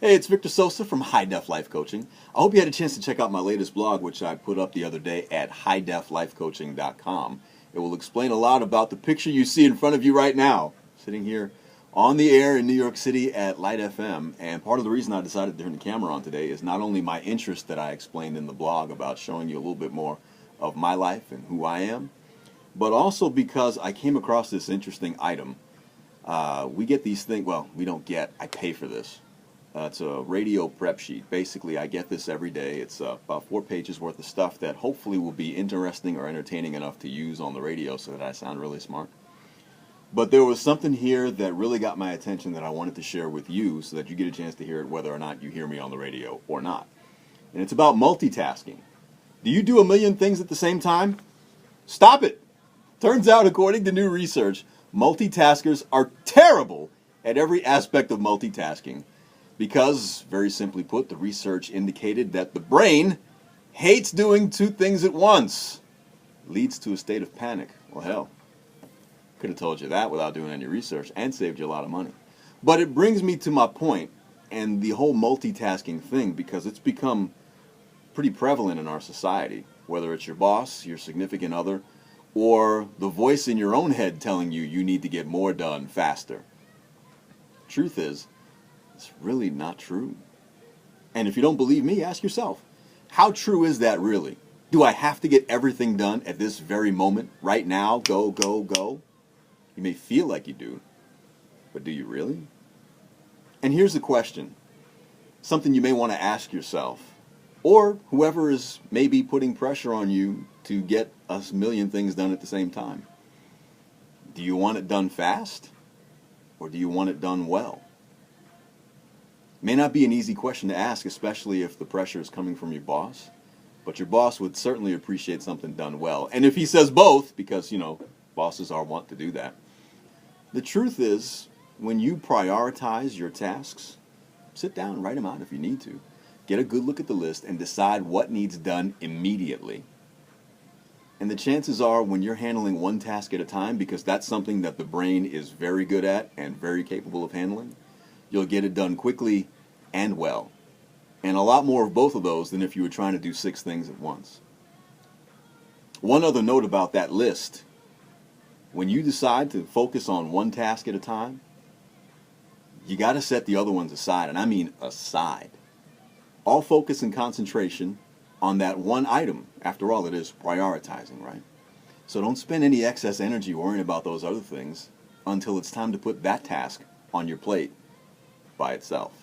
Hey, it's Victor Sosa from High Def Life Coaching. I hope you had a chance to check out my latest blog, which I put up the other day at highdeflifecoaching.com. It will explain a lot about the picture you see in front of you right now, sitting here on the air in New York City at Light FM. And part of the reason I decided to turn the camera on today is not only my interest that I explained in the blog about showing you a little bit more of my life and who I am, but also because I came across this interesting item. We get these things, well, we don't get, I pay for this. It's a radio prep sheet. Basically, I get this every day. It's about 4 pages worth of stuff that hopefully will be interesting or entertaining enough to use on the radio so that I sound really smart. But there was something here that really got my attention that I wanted to share with you so that you get a chance to hear it whether or not you hear me on the radio or not. And it's about multitasking. Do you do a million things at the same time? Stop it! Turns out, according to new research, multitaskers are terrible at every aspect of multitasking. Because, very simply put, the research indicated that the brain hates doing 2 things at once. Leads to a state of panic. Well, hell, could have told you that without doing any research and saved you a lot of money. But it brings me to my point and the whole multitasking thing, because it's become pretty prevalent in our society. Whether it's your boss, your significant other, or the voice in your own head telling you you need to get more done faster. Truth is, it's really not true. And if you don't believe me, ask yourself, how true is that really? Do I have to get everything done at this very moment, right now, go, go, go? You may feel like you do, but do you really? And here's the question, something you may want to ask yourself, or whoever is maybe putting pressure on you to get a million things done at the same time. Do you want it done fast, or do you want it done well? May not be an easy question to ask, especially if the pressure is coming from your boss, but your boss would certainly appreciate something done well. And if he says both, because, bosses are wont to do that, the truth is, when you prioritize your tasks, sit down and write them out if you need to. Get a good look at the list and decide what needs done immediately. And the chances are, when you're handling one task at a time, because that's something that the brain is very good at and very capable of handling, you'll get it done quickly and well. And a lot more of both of those than if you were trying to do 6 things at once. One other note about that list. When you decide to focus on one task at a time, you got to set the other ones aside, and I mean aside. All focus and concentration on that one item. After all, it is prioritizing, right? So don't spend any excess energy worrying about those other things until it's time to put that task on your plate by itself.